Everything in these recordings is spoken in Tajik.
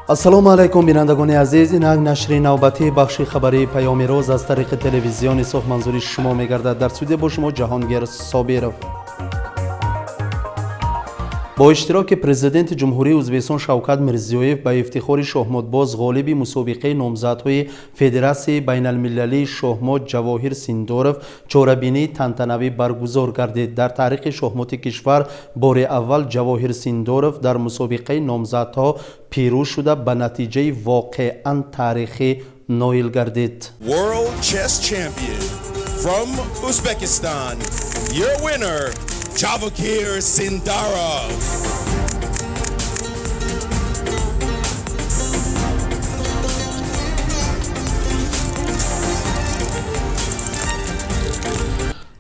ассалому алайкум бинандагони азиз, инак нашри навбати бахши хабари паёми рӯз аз тариқи телевизиони Суҳманзурӣ шумо мегардад. Дар студия бо шумо Ҷаҳонгир Собиров. бо иштироки президенти ҷумҳурии Ӯзбекистон Шавкат Мирзиёев ба ифтихори шоҳмотбоз ғолиби мусобиқаи номзадҳои Федератсияи байналмилалии шоҳмот Ҷавоҳир Синдоров чорабинии тантанавӣ баргузор гардид. Дар таърихи шоҳмоти кишвар бори аввал Ҷавоҳир Синдоров дар мусобиқаи номзадҳо пирӯз шуда ба натиҷаи воқеан таърихӣ ноил гардид. World Chess Champion from Uzbekistan, your winner, Javohir Sindorov.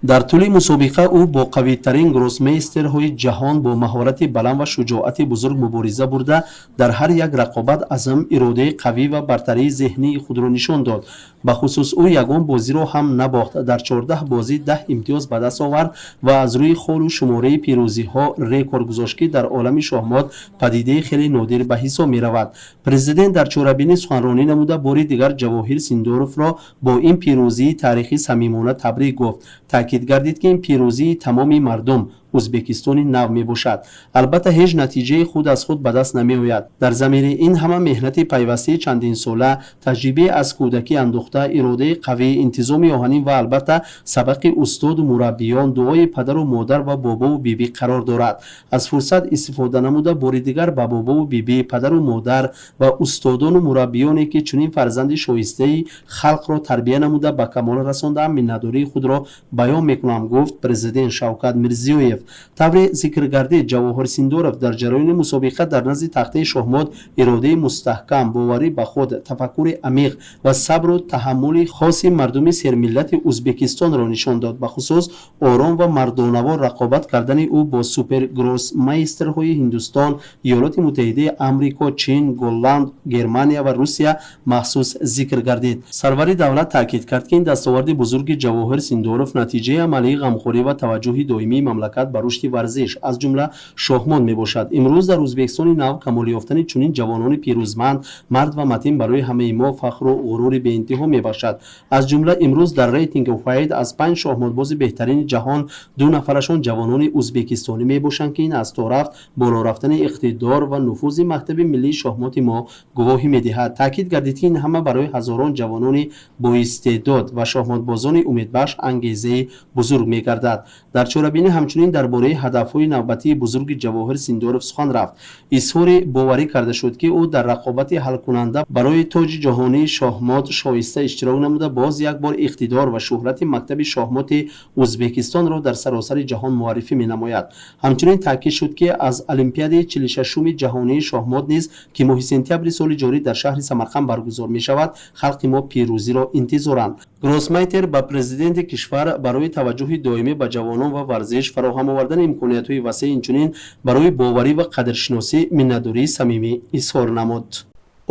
дар тӯли мусобиқа ӯ бо қавитарин гроссмейстерҳои ҷаҳон бо маҳорати баланд ва шуҷоати бузург мубориза бурда, дар ҳар як рақобат азм, иродаи қавӣ ва бартарии зеҳнии худро нишон дод. бахусус ӯ ягон бозиро ҳам набохт, дар 14 бозӣ 10 имтиёз ба даст овард ва аз рӯи холу шумораи пирӯзиҳо рекорд гузошт, ки дар олами шоҳмот падидаи хеле нодир ба ҳисоб меравад. Президент дар чорабинӣ суханронӣ намуда бори дигар Ҷавоҳир Синдоровро бо ин пирӯзии таърихӣ самимона табрик гуфт. таъкид гардид, ки ин пирӯзии тамоми мардум Ӯзбекистони нав мебошад. албатта ҳеҷ натиҷаи худ аз худ ба даст намеояд. дар замири ин ҳама меҳнати пайвастии чандинсола, таҷрибаи аз кӯдакӣ андӯхта, иродаи қавӣ, интизоми оҳанин ва албатта сабақи устоду мураббиён, дуои падару модар ва бобову бибӣ қарор дорад. аз фурсат истифода намуда бори дигар ба бобову бибӣ, падару модар ва устодону мураббиёне, ки чунин фарзанди шоистаи халқро тарбия намуда ба камол расондаанд, миннатдории худро баён мекунам, гуфт президент Шавкат Мирзиёев. тавре зикр гардид, Ҷавоҳир Синдоров дар ҷараёни мусобиқа дар назди тахтаи шоҳмот иродаи мустаҳкам, боварӣ ба худ, тафаккури амиқ ва сабру таҳаммули хоси мардуми сермиллати Ӯзбекистонро нишон дод. бахусус ором ва мардонаво рақобат кардани ӯ бо супергроссмейстерҳои Ҳиндустон, Иёлоти Муттаҳидаи Амрико, Чин, Голланд, Германия ва Русия махсус зикр гардид. сарвари давлат таъкид кард, ки ин дастоварди бузурги Ҷавоҳир Синдоров натиҷаи амалии ғамхорӣ ва таваҷҷӯҳи доимии мамлакат ба рушди варзиш, аз ҷумла шоҳмот мебошад. имрӯз дар Ӯзбекистони нав камоли ёфтани чунин ҷавонони пирӯзманд, мард ва матин барои ҳамаи мо фахру ғурури беинтиҳо мебахшад. аз ҷумла имрӯз дар рейтинги Уфаид аз 5 шоҳмотбози беҳтарини ҷаҳон 2 нафарашон ҷавонони ӯзбекистонӣ мебошанд, ки ин аз торафт боло рафтани иқтидор ва нуфузи мактаби миллии шоҳмоти мо гувоҳӣ медиҳад. таъкид гардид, ки ин ҳама барои ҳазорон ҷавонони боистеъдод ва шоҳмотбозони умедбахш ангезаи бузург мегардад. дар чорабинӣ ҳамчунин дар бораи ҳадафҳои навбатии бузурги Ҷавоҳир Синдоров сухан рафт. изҳори боварӣ карда шуд, ки ӯ дар рақобати ҳалкунанда барои тоҷи ҷаҳонии шоҳмот шоиста иштирок намуда, боз як бор иқтидор ва шӯҳрати мактаби шоҳмоти Ӯзбекистонро дар саросари ҷаҳон муаррифӣ менамояд. ҳамчунин таъкид шуд, ки аз Олимпиадаи 46-уми ҷаҳонии шоҳмот низ, ки моҳи сентябри соли ҷорӣ дар шаҳри Самарқанд баргузор мешавад, халқи мо пирӯзиро интизоранд. гроссмейстер ба президенти кишвар барои таваҷҷӯҳи доимӣ ба ҷавонон ва варзиш, фароҳам овардани имкониятҳои васеъ, инчунин барои боварӣ ва қадршиносӣ миннатдории самимӣ изҳор намуд.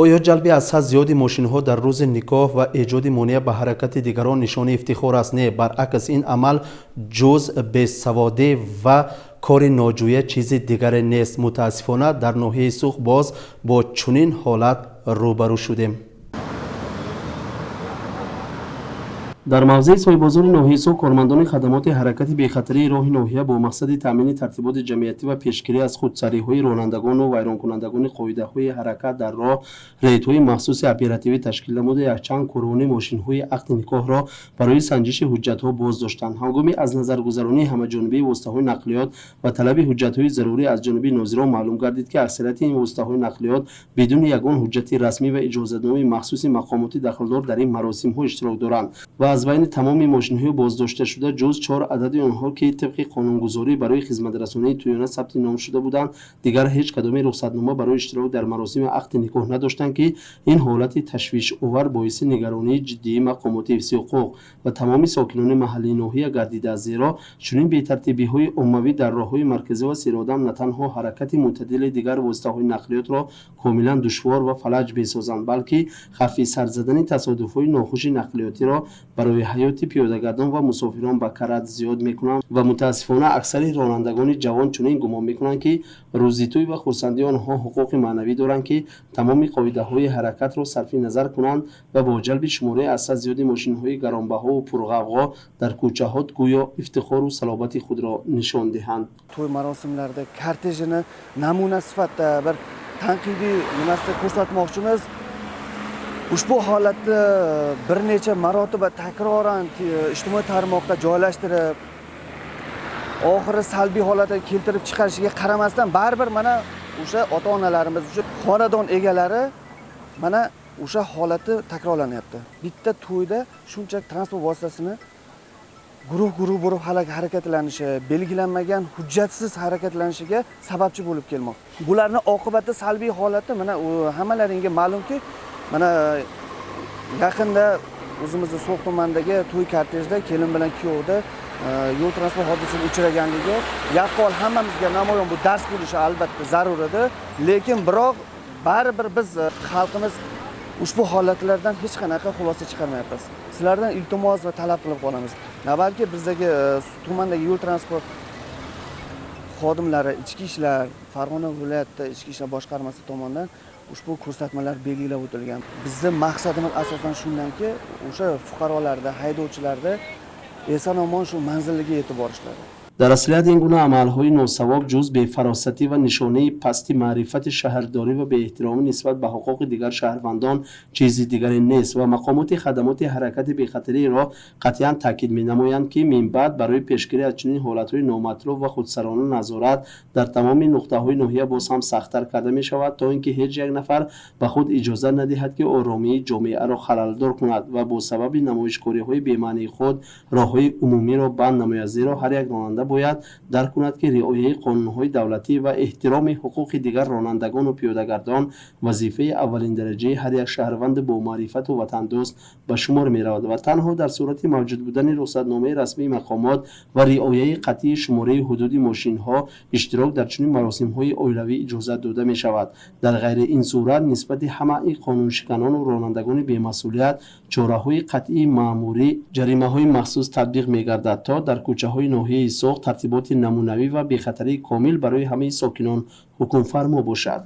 оё ҷалби аз ҳад зиёди мошинҳо дар рӯзи никоҳ ва эҷоди монеъ ба ҳаракати дигарон нишони ифтихор аст? Не, баръакс, ин амал ҷуз бесаводӣ ва кори ноҷӯя чизи дигаре нест. мутаассифона дар ноҳияи Сух боз бо чунин ҳолат рӯбарӯ шудем. дар мавзеи соҳиббозори ноҳияи Сух, кормандони хадамоти ҳаракати бехатарии роҳи ноҳия бо мақсади таъмини тартиботи ҷамъиятӣ ва пешгирӣ аз худсариҳои ронандагону вайронкунандагони қоидаҳои ҳаракат дар роҳ рейдҳои махсуси оперативӣ ташкил намуда якчанд кӯрона мошинҳои ақди никоҳро барои санҷиши ҳуҷҷатҳо боз доштанд. ҳангоми аз назаргузаронии ҳамаҷонибии воситаҳои нақлиёт ва талаби ҳуҷҷатҳои зарурӣ аз ҷониби нозирон маълум гардид, ки аксарияти ин воситаҳои нақлиёт бидуни ягон ҳуҷҷати расмӣ ва иҷозатномаи махсуси мақомоти дахлдор дар ин маросимҳо иштирок доранд ва аз байни тамоми мошинҳои боздошташуда ҷуз 4 адади онҳо, ки тибқи қонунгузорӣ барои хизматрасонии тӯёна сабти ном шуда буданд, дигар ҳеҷ кадоми рухсатнома барои иштирок дар маросими ақди никоҳ надоштанд, ки ин ҳолати ташвишовар боиси нигаронии ҷиддии мақомоти ҳифзи ҳуқуқ ва тамоми сокинони маҳаллии ноҳия гардидааст, зеро чунин бетартибиҳои оммавӣ дар роҳҳои марказӣ ва сироодам на танҳо ҳаракати мӯътадили дигар воситаҳои нақлиётро комилан душвор ва фалаҷ месозанд, балки хавфи сар задани тасодуфҳои нохуши нақлиётиро برای حیات پیاده‌گردان و مسافران به کرد زیاد میکنند و متاسفانه اکثر رانندگان جوان چنین گمان میکنند که روزیتوی و خرسندی آنها حقوق معنوی دارند که تمام قاعده‌های حرکت را صرف نظر کنند و با جلب شماره عدد زیاد ماشین‌های گرانبها و پرغوغا در کوچه‌ها گویا افتخار و صلابت خود را نشان دهند. توی marosimlarda kortejini namuna sifatida bir tanqidiy nimasida ko'rsatmoqchimiz. Ushbu holatni bir necha marotaba takroran ijtimoiy tarmoqda joylashtirib, oxiri salbiy holatga keltirib chiqarishiga qaramasdan baribir mana o'sha ota-onalarimiz, o'sha xonadon egalari mana o'sha holatni takrorlanyapti. Bitta to'yda shunchaki transport vositasini guruh bo'lib harakatlanishi, belgilanmagan hujjatsiz harakatlanishiga sababchi bo'lib kelmoqda. Bularning oqibati salbiy holati mana hammalaringga ma'lumki, mana yaqinda o'zimizning So'x tumanidagi to'y kortejida kelin bilan kuyovda yo'l transport hodisasiga uchraganligi yaqqol hammamizga namoyon bu dars bo'lishi albatta zarur edi, lekin biroq baribir biz xalqimiz ushbu holatlardan hech qanaqa xulosa chiqarmayapmiz. Sizlardan iltimos va talab qilib qolamiz. Navbatchi bizdagi tumandagi yo'l transport xodimlari, ichki ishlar, Farg'ona viloyati ichki ishlar boshqarmasi tomonidan ushbu ko'rsatmalar belgilab o'tilgan. Bizning maqsadimiz asosan shundanki, o'sha fuqarolarda, haydovchilarda eson-omon shu manziliga yetib borishlari. در اصلیت این گونه عملهای ناسواب جز به فراستی و نشانه پستی معرفت شهرداری و به احترام نسبت به حقوق دیگر شهروندان چیزی دیگری نیست و مقامات خدمات حرکت بی خطری را قطعا تاکید می نمایند که من بعد برای پیشگیری از چنین حالتهای نامطلوب و خودسرانه نظارت در تمام نقطه‌های ناحیه باز هم سخت‌تر کرده می شود تا اینکه هیچ یک نفر به خود اجازه ندهد که آرامی جامعه را خلل‌دار کند و با سبب نمایشگاری‌های بی‌معنی خود راه‌های عمومی را بند نماید، زیرا هر یک راننده باید درک کند که رعایت قانون‌های دولتی و احترام حقوق دیگر رانندگان و پیاده‌گردان وظیفه اولین درجه هر یک شهروند با معرفت و وطن دوست به شمار می‌رود و تنها در صورت موجود بودن رخصتنامه رسمی مقامات و رعایت قطعی شماره حدود ماشین‌ها اشتراک در چنین مراسم‌های عائلوی اجازه داده می‌شود. در غیر این صورت نسبت همه قانونشکنان و رانندگان بی‌مسئولیت چاره‌های قطعی مأموری، جریمه‌های مخصوص تطبیق می‌گردد تا در کوچه‌های ناحیه سوخت ترتیبات نمونوی و بی‌خطری کامل برای همه ساکنان حکم فرما باشد.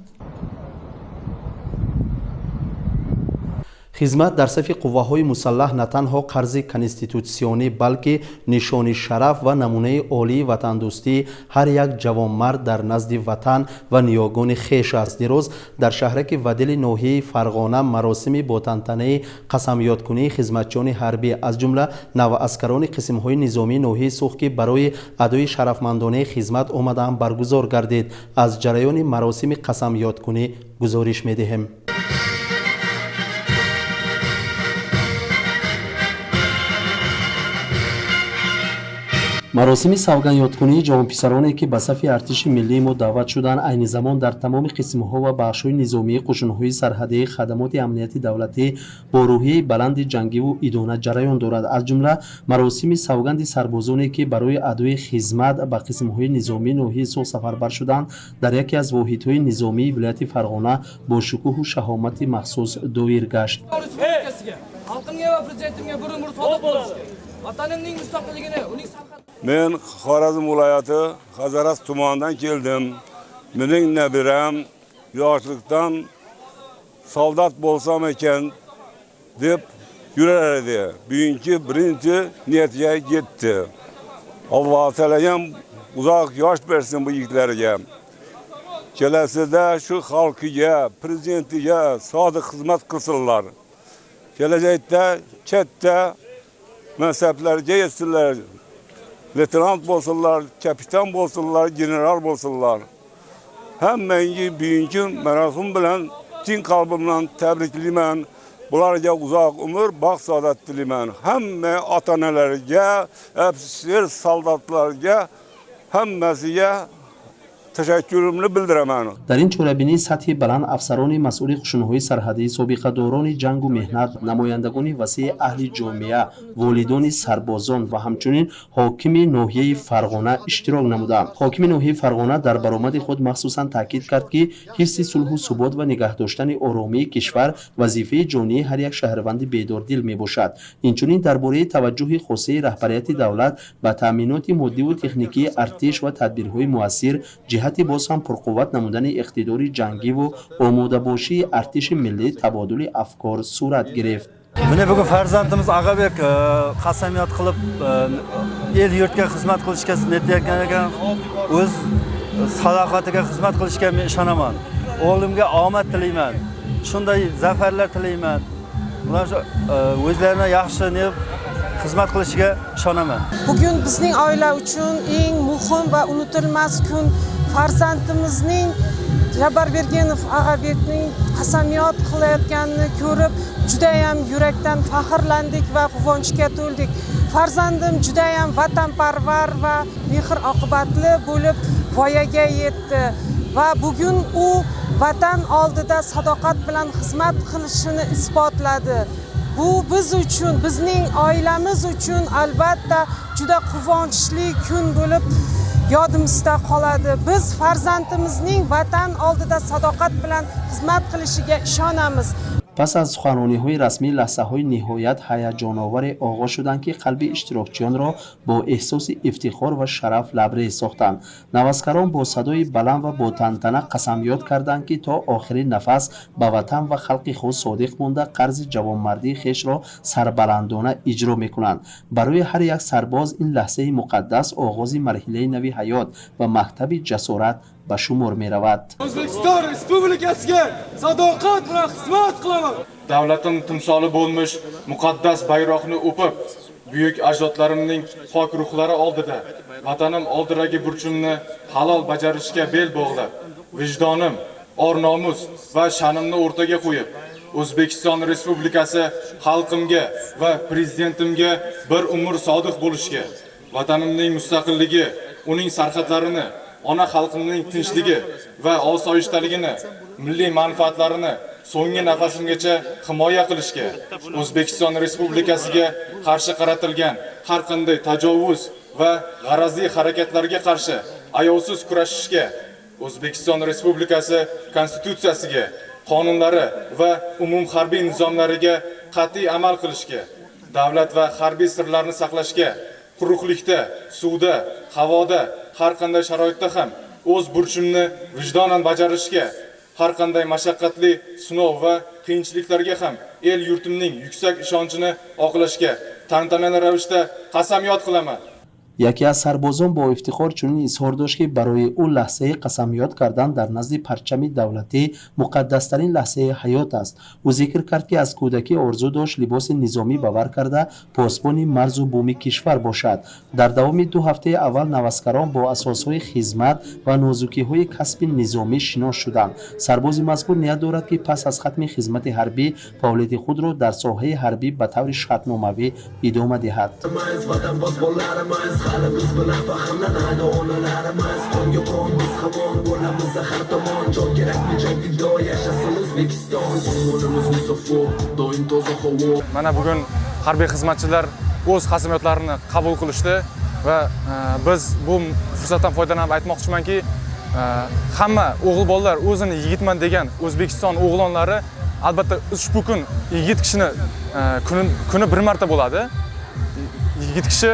خدمت در صف قواهای مسلح نه تنها قرض کنستیتوسیونی بلکه نشان شرف و نمونه عالی وطن دوستی هر یک جوانمرد در نزد وطن و نیاگان خویش است. دیروز در شهرک ودل ناحیه فرغانه مراسم با تنطنه قسم یادکنی خدمتچیان حربی از جمله نوعسکران قسم‌های نظامی ناحیه سوخت که برای ادای شرفمندانه خدمت آمدند برگزار گردید. از جریان مراسم قسم یادکنی گزارش می‌دهیم. مراسم سوگن یادکنی جوان پسرانی که به صف ارتش ملی ما دعوت شدند عین زمان در تمام قسم‌ها و بخش‌های نظامی قشون‌های سرحدی خدمات امنیتی دولتی با روحیه بلند جنگی و ایدانه جریان دارد. از جمله مراسم سوگند سربازانی که برای ادای خدمت به قسم‌های نظامی ناحیه سوخت سفربر شدند در یکی از واحدهای نظامی ولایت فرغانه با شکوه و شهامت مخصوص دایر گشت. Men Xorazm viloyati Hazaras tumanidan keldim. Mening nabiram yoshlikdan soldat bo'lsam ekan deb yurar edi. Bugungi birinchi niyatiga yetdi. Alloh taolam uzoq yosh bersin bu yigitlarga. Kelasida shu xalqiga, prezidentiga sodiq xizmat qilsinlar. Kelajakda katta mansablarga yetsinlar. Leytenant bo'lsinlar, kapitan bo'lsinlar, general bo'lsinlar. Hammangi bugungi marosim bilan chin qalbimdan tabriklayman. Bularga uzoq umr, baxt saodat tilayman. Hamma ota-onalarga, ofitser, soldatlarga, hammasiga tashakkurimni bildiraman. дар ин чорабинии сатҳи баланд афсарони масъули хушунҳои сарҳадӣ, собиқадорони ҷангу меҳнат, намояндагони васеъи аҳли ҷомеа, волидони сарбозон ва ҳамчунин ҳокими ноҳияи Фарғона иштирок намуданд. ҳокими ноҳияи Фарғона дар баромади худ махсусан таъкид кард ки ҳифзи сулҳу субот ва нигаҳдоштани оромии кишвар вазифаи ҷонии ҳар як шаҳрванди бедордил мебошад. инчунин дар бораи таваҷҷуҳи хосаи раҳбарияти давлат ба таъминоти моддиву техникии артиш ва тадбирҳои муассир ҷиҳати боз ҳам пурқувват намудани иқтидори ҷангиву омодабошии артиши миллӣ табодули афкор сурат гирифт. Mana bugun farzandimiz Ag'abek qasamyod qilib el yurtga xizmat qilishga niyatlayotgan ekan. O'z salohiyatiga xizmat qilishga men ishonaman. O'g'limga omad tilayman. Shunday zafarlar tilayman. Ular o'zlarini yaxshi xizmat qilishiga ishonaman. Bugun bizning oila uchun eng muhim va unutilmas kun. Farzandimizning Jabarbergenov Ag'abekning qasamyod qilayotganini ko'rib, juda ham yurakdan faxrlandik va quvonchga to'ldik. Farzandim juda ham vatanparvar va mehr oqibatli bo'lib voyaga yetdi va bugun u vatan oldida sadoqat bilan xizmat qilishini isbotladi. Bu biz uchun, bizning oilamiz uchun albatta juda quvonchli kun bo'lib yodimizda qoladi. Biz farzandimizning vatan oldida sadoqat bilan xizmat qilishiga ishonamiz. пас аз суханрониҳои расмӣ лаҳзаҳои ниҳоят ҳаяҷоноваре оғоз шуданд ки қалби иштирокчиёнро бо эҳсоси ифтихор ва шараф лабрез сохтанд. навазкарон бо садои баланд ва бо тантана қасамёд карданд ки то охирин нафас ба ватан ва халқи худ содиқ монда қарзи ҷавонмардии хешро сарбаландона иҷро мекунанд. барои ҳар як сарбоз ин лаҳзаи муқаддас оғози марҳилаи нави ҳаёт ва мактаби ҷасорат ба шумор меравад. O'zbekiston Respublikasiga sadoqat bilan xizmat qilaman. Davlatim timsoli bo'lmish muqaddas bayroqni o'pib, buyuk ajdodlarimning pok ruhlari oldida vatanim oldidagi burchimni halol bajarishga bel bog'lab, vijdonim, or-nomus va sha'nimni o'rtaga qo'yib, O'zbekiston Respublikasi xalqimga va prezidentimga bir umr sodiq bo'lishga, vatanimning mustaqilligi, uning sarhadlarini, ona xalqimning tinchligi va osoyishtaligini, milliy manfaatlarini so'nggi nafasimgacha himoya qilishga, O'zbekiston Respublikasiga qarshi qaratilgan har qanday tajovuz va g'arazli harakatlarga qarshi ayovsiz kurashishga, O'zbekiston Respublikasi konstitutsiyasiga, qonunlari va umum harbiy nizomlariga qat'iy amal qilishga, davlat va harbiy sirlarni saqlashga, quruqlikda, suvda, havoda, har qanday sharoitda ham o'z burchimni vijdonan bajarishga, har qanday mashaqqatli sinov va qiyinchiliklarga ham el yurtimning yuksak ishonchini oqlashga tantanali ravishda qasamyod qilaman. яке аз сарбозон бо ифтихор чунин изҳор дошт ки барои ӯ лаҳзаи қасамёд кардан дар назди парчами давлатӣ муқаддастарин лаҳзаи ҳаёт аст. ӯ зикр кард ки аз кӯдакӣ орзу дошт либоси низомӣ ба бар карда посбони марзу буми кишвар бошад. дар давоми 2 ҳафтаи аввал навазкарон бо асосҳои хизмат ва нозукиҳои касби низомӣ шинос шуданд. сарбози мазкур ният дорад ки пас аз хатми хизмати ҳарбӣ фаъолияти худро дар соҳаи ҳарбӣ ба таври шартномавӣ идома диҳад. Qalbimiz bilan faxrlanadi onalarimiz, qonga qon biz hamon bo'lamiz har tomon. Jon kerakmi jon fido yashasin O'zbekiston, yo'limiz musaffo, doim toza havo. Mana bugun harbiy xizmatchilar o'z qasamyodlarini qabul qilishdi va biz bu fursatdan foydalanib aytmoqchimanki, hamma o'g'il bolalar o'zini yigitman degan O'zbekiston o'g'lonlari albatta ushbu kun yigit kishini kuni bir marta bo'ladi. Yigit kishi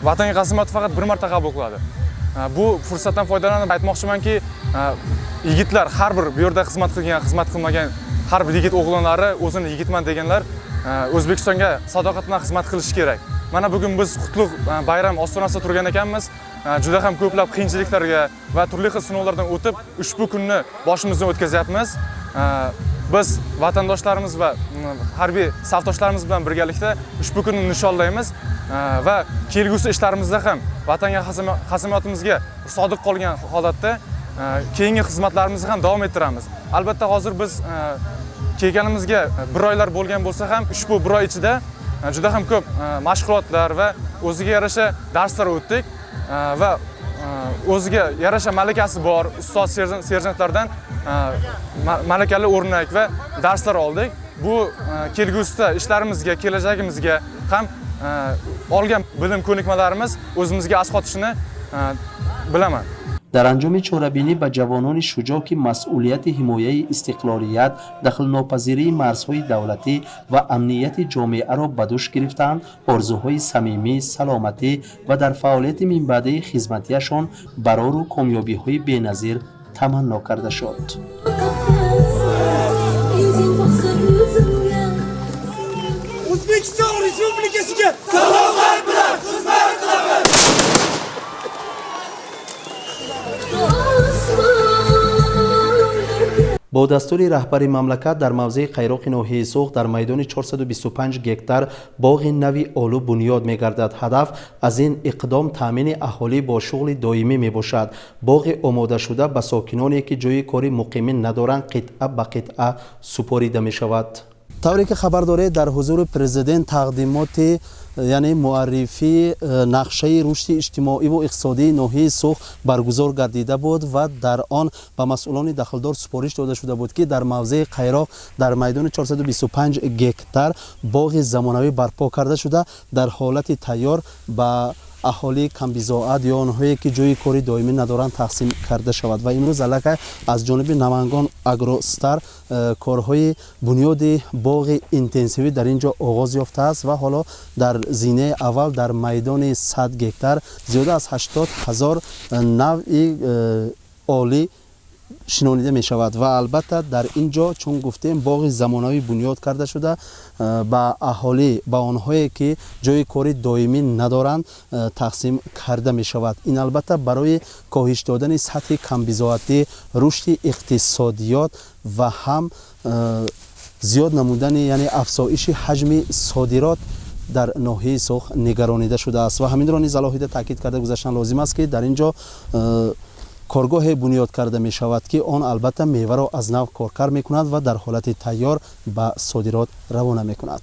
vatanga qasamyodni faqat bir marta qabul qiladi. Bu fursatdan foydalanib aytmoqchimanki, yigitlar har bir bu yerda xizmat qilgan, xizmat qilmagan har bir yigit o'g'lonlari o'zini yigitman deganlar O'zbekistonga sadoqat bilan xizmat qilishi kerak. Mana bugun biz qutlug' bayram ostonasida turgan ekanmiz. Juda ham ko'plab qiyinchiliklarga va turli xil sinovlardan o'tib ushbu kunni boshimizdan o'tkazyapmiz. Biz vatandoshlarimiz va harbiy safdoshlarimiz bilan birgalikda ushbu kunni nishonlaymiz va kelgusi ishlarimizda ham vatanga qasamyotimizga sodiq qolgan holatda keyingi xizmatlarimizni ham davom ettiramiz. Albatta hozir biz kelganimizga 1 oylar bo'lgan bo'lsa ham ushbu 1 oy ichida juda ham ko'p mashg'ulotlar va o'ziga yarasha darslar o'tdik va o'ziga yarasha malakasi bor ustoz serjantlardan malakali o'rnak va darslar oldik. Bu kelgusida ishlarimizga, kelajagimizga ham olgan bilim ko'nikmalarimiz o'zimizga asqotishini bilaman. در انجام چاره‌بینی به جوانان شجاع که مسئولیت حمایت استقلالیت، دخل‌ناپذیری مرزهای دولتی و امنیت جامعه را به دوش گرفتند، آرزوهای صمیمی، سلامتی و در فعالیت من بعد خدمتیشان برای کامیابی‌های بی‌نظیر تمنا کرده شد. O'zbekiston Respublikasiga salohiyat bilan xizmat qilaman. با دستور رهبر مملکت در موضع قیراق ناحیه سوخت در میدان 425 گکتار باغ نوی آلو بنیاد می گردد. هدف از این اقدام تامین اهالی با شغل دائمی می باشد. باغ آماده شده به ساکنانی که جای کاری مقیم ندارند قطعه به قطعه سپاریده می شود. طوری که خبر داره در حضور پرزیدنت تقدیمات یعنی معرفی نقشه رشد اجتماعی و اقتصادی ناحیه سوخت برگزار گردیده بود و در آن به مسئولان دخلدار سپارش داده شده بود که در موضع قیراق در میدان 425 گکتار باغ زمانوی برپا کرده شده در حالت تیار به اهالی کمبیزاعت یا آنهایی که جای کاری دائمی ندارند تقسیم کرده شود. و امروز علاقه از جانب نمنگان اگروستار کارهای بنیاد باغ اینتنسیوی در اینجا آغاز یافته است و حالا در زینه اول در میدان 100 گکتار زیاده از 80,000 نوع آلی شنونیده می شود و البته در اینجا چون گفتیم باغ زمانوی بنیاد کرده شده با اهالی با آنهایی که جای کاری دائمی ندارند تقسیم کرده می شود. این البته برای کاهش دادن سطح کمبیزاعتی، رشد اقتصادیات و هم زیاد نمودن یعنی افزایش حجم صادرات در ناحیه سوخت نگرانیده شده است و همین را نیز علاوه تاکید کرده گذاشتن لازم است که در اینجا کارگاه بنیاد کرده می شود که آن البته میوه را از نو کار می کند و در حالت تیار به صادرات روانه می کند.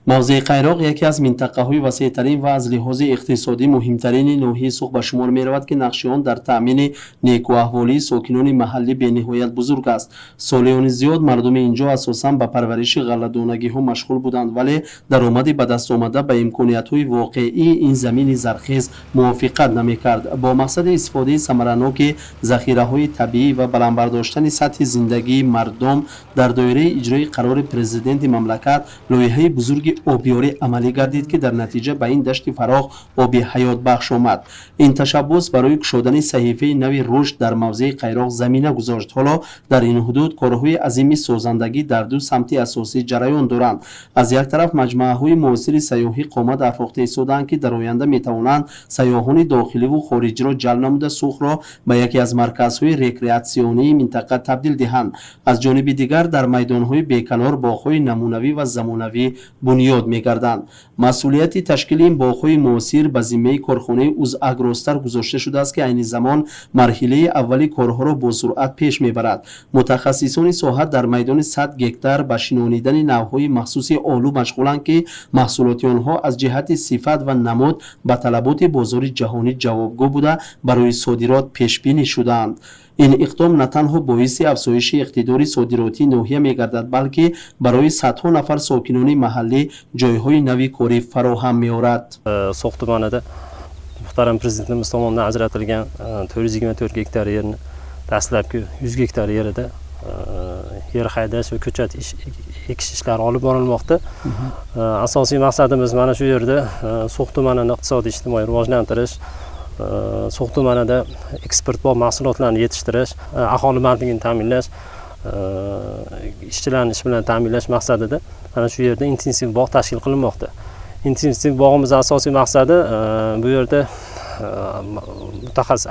موضع قیراق یکی از منطقه های وسیع ترین و از لحاظ اقتصادی مهمترین ناحیه سوخت به شمار می رود که نقش آن در تامین نیکوحوالی ساکنان محلی به نهایت بزرگ است. سالیان زیاد مردم اینجا اساساً به پرورش غله‌دانگی ها مشغول بودند ولی درآمدی به دست آمده به امکانات های واقعی این زمین زرخیز موافقت نمی کرد. با مقصد استفاده ثمرناک ذخیره های طبیعی و بلند برداشتن سطح زندگی مردم در دایره اجرای قرار پرزیدنت مملکت لایحه بزرگ آبیاری عملی گردید که در نتیجه به این دشت فراخ آب حیات بخش آمد. این تشبث برای گشودن صحیفه نوی رشد در موضع قیراق زمینه گذاشت. حالا در این حدود کارهای عظیم سازندگی در دو سمت اساسی جریان دارند. از یک طرف مجموعه های معاصر سیاحی قامت افراخته ایستادند که در آینده می توانند سیاحان داخلی و خارجی را جلب نموده سوخت را به یکی از مرکزهای رکریاسیونی منطقه تبدیل دهند. از جانب دیگر در میدانهای بیکنار باغ‌های نمونوی و زمانوی بنیاد می‌گردند. مسئولیت تشکیل این باغ‌های معاصر به ذمه کارخانه اوز اگروستار گذاشته شده است که عین زمان مرحله اولی کارها را با سرعت پیش می‌برد. متخصصان ساحت در میدان 100 گکتار به شناندن نوع‌های مخصوص آلو مشغولند که محصولات آنها از جهت صفت و نماد به طلبات بازار جهانی جوابگو بوده برای صادرات پیش بینی شدند. این اقدام نه تنها باعث افزایش اقتدار صادراتی ناحیه می‌گردد بلکه برای صدها نفر ساکنان محلی جایهای نوی کاری فراهم می‌آورد. So'x tumanida muhtaram prezidentimiz tomonidan ajratilgan 424 gektar yerni dastlabki 100 gektar yerida yer haydash va ko'chat ekish ishlari olib borilmoqda. Asosiy maqsadimiz mana shu yerda So'x tumanini iqtisodiy ijtimoiy rivojlantirish, So'x tumanida eksportbop mahsulotlarni yetishtirish, aholi bandligini ta'minlash, ishchilarni ish bilan ta'minlash maqsadida mana shu yerda intensiv bog' tashkil qilinmoqda. Intensiv bog'imiz asosiy maqsadi bu yerda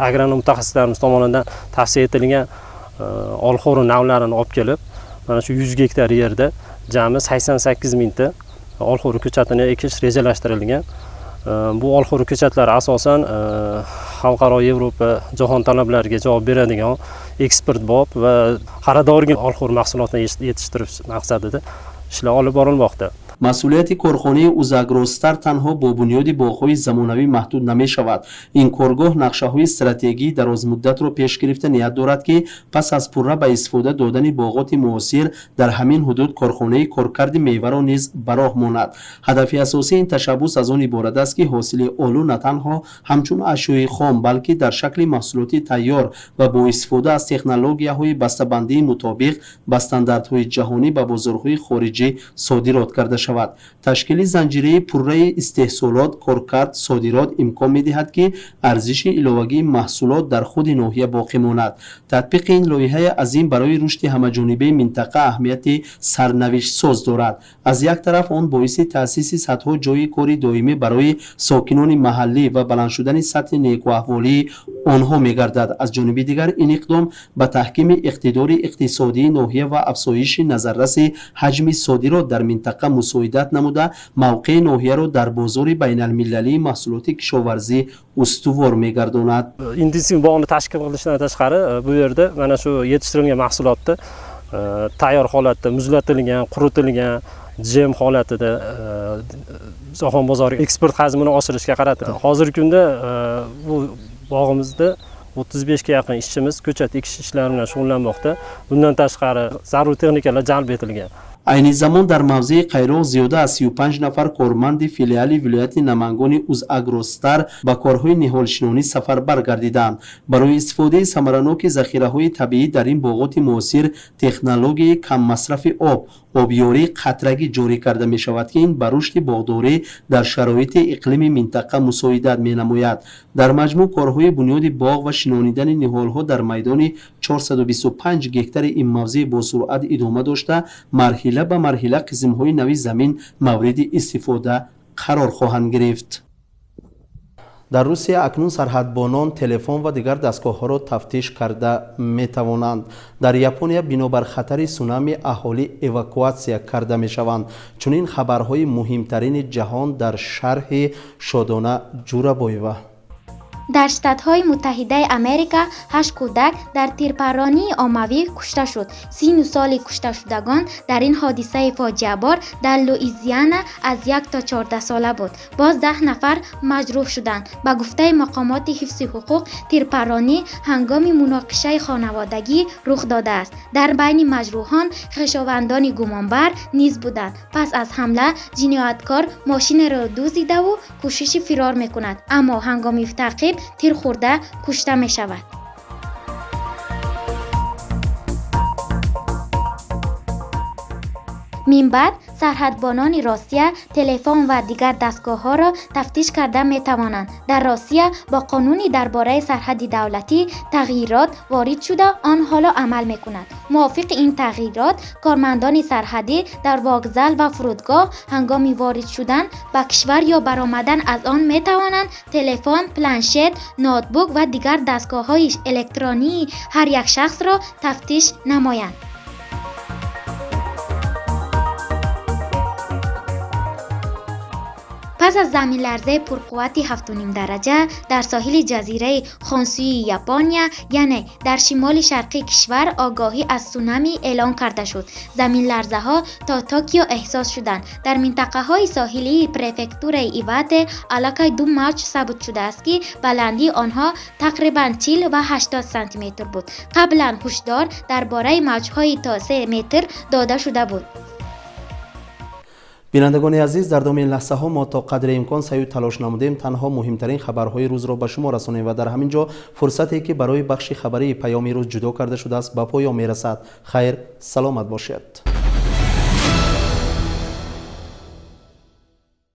agronom mutaxassislarimiz tomonidan tavsiya etilgan olxo'ri navlarini olib kelib, mana shu 100 gektar yerda jami 88 mingta olxo'ri ko'chatini ekish rejalashtirilgan. Bu olxo'ri ko'chatlar asosan xalqaro Yevropa jahon talablariga javob beradigan eksportbop va xaridorgir olxo'ri mahsulotini yetishtirish maqsadida ishlar olib borilmoqda. مسئولیت کارخانه اوزاگروستار تنها با بنیاد باغ‌های زمانوی محدود نمی‌شود. این کارگاه نقشه‌های استراتژیکی درازمدت را پیش گرفته نیت دارد که پس از پورا به استفاده دادن باغات معاصر در همین حدود کارخانه کارکرد میوه را نیز براه ماند. هدف اساسی این تشبث از آن عبارت است که حاصل آلو نه تنها همچون اشیاء خام بلکه در شکل محصولات تیار و با استفاده از تکنولوژی‌های بسته‌بندی مطابق با استانداردهای جهانی به بازارهای خارجی صادرات کرده شود. تشکیل زنجیره پره استحصالات کارکرد صادرات امکان می‌دهد که ارزش الهه‌ای محصولات در خود ناحیه باقی ماند. تطبیق این لایحه عظیم برای رشد همه‌جانبه منطقه اهمیت سرنوشت ساز دارد. از یک طرف آن باعث تأسیس صدها جای کاری دائمی برای ساکنان محلی و بلند شدن سطح نیکوحوالی آنها می‌گردد. از جانب دیگر این اقدام به تحکیم اقتدار اقتصادی ناحیه و افزایش نظررس حجم صادرات در منطقه مساعدت نموده موقع ناحیه را در بازار بین المللی محصولات کشاورزی استوار می‌گرداند. Intensiv bog'ni tashkil qilishdan tashqari bu yerda mana shu yetishtirilgan mahsulotni tayyor holatda muzlatilgan, quritilgan jem holatida jahon bozoriga eksport hajmini oshirishga qaratilgan. Hozirgi kunda bu bog'imizda 35 ga yaqin ishchimiz ko'chat ekish ishlari bilan shug'ullanmoqda. Bundan tashqari zarur texnikalar jalb etilgan. عین زمان در موضع قیراق زیاده از 35 نفر کارمند فیلیال ولایت نمنگان اوزاگروستار با کارهای نهالشنانی سفر برگردیدند. برای استفاده ثمرناک ذخیره‌های طبیعی در این باغات معاصر تکنولوژی کم مصرف آبیاری قطرگی جاری کرده می شود که این بر رشد باغداری در شرایط اقلیم منطقه مساعدت می نماید. در مجموع کارهای بنیاد باغ و شنانیدن نهالها در میدان 425 گکتار این موضع با سرعت ادامه داشته مرحله به مرحله قسم‌های نوی زمین مورد استفاده قرار خواهند گرفت. در روسیه اکنون سرحدبانان تلفن و دیگر دستگاه‌ها را تفتیش کرده می‌توانند. در ژاپنیا بنابر خطر سونامی اهالی اواکواسیا کرده می‌شوند. چنین خبرهای مهمترین جهان در شرح شادانه جورابایوه. در شتات‌های متحده امریکا 8 کودک در تیرپرانی عمومی کشته شد. 39 سال کشته شدگان در این حادثه فاجعه بار در لوئیزیانا از 1 تا 14 ساله بود. باز 10 نفر مجروح شدند. به گفته مقامات حفظ حقوق تیرپرانی هنگام مناقشه خانوادگی رخ داده است. در بین مجروحان خویشاوندان گمانبر نیز بودند. پس از حمله جنایتکار ماشین را دزدیده و کوشش فرار می‌کند، اما هنگام تعقیب تیر خورده کشته می شود. من بعد سرحدبانان روسیه تلفن و دیگر دستگاه‌ها را تفتیش کرده می‌توانند. در روسیه با قانونی درباره سرحد دولتی تغییرات وارد شده آن حالا عمل می‌کند. موافق این تغییرات کارمندان سرحدی در واگزل و فرودگاه هنگام وارد شدن به کشور یا برآمدن از آن می‌توانند تلفن، پلنشت، نوتبوک و دیگر دستگاه‌های الکترونیکی هر یک شخص را تفتیش نمایند. پس از زمین لرزه پرقوت 7.5 درجه در ساحل جزیره خونسوی ژاپنیا یعنی در شمال شرقی کشور آگاهی از سونامی اعلان کرده شد. زمین لرزه ها تا توکیو احساس شدند. در منطقه های ساحلی پرفکتور ایواته علاقه 2 موج ثبت شده است که بلندی آنها تقریبا 40 و 80 سانتی متر بود. قبلا هشدار درباره موج های تا 3 متر داده شده بود. بینندگان عزیز، در ادامه این لحظه ها ما تا قدر امکان سعی و تلاش نمودیم تنها مهمترین خبرهای روز را به شما رسانیم و در همین جا فرصتی که برای بخش خبری پیام روز جدا کرده شده است به پایان میرسد. خیر، سلامت باشید.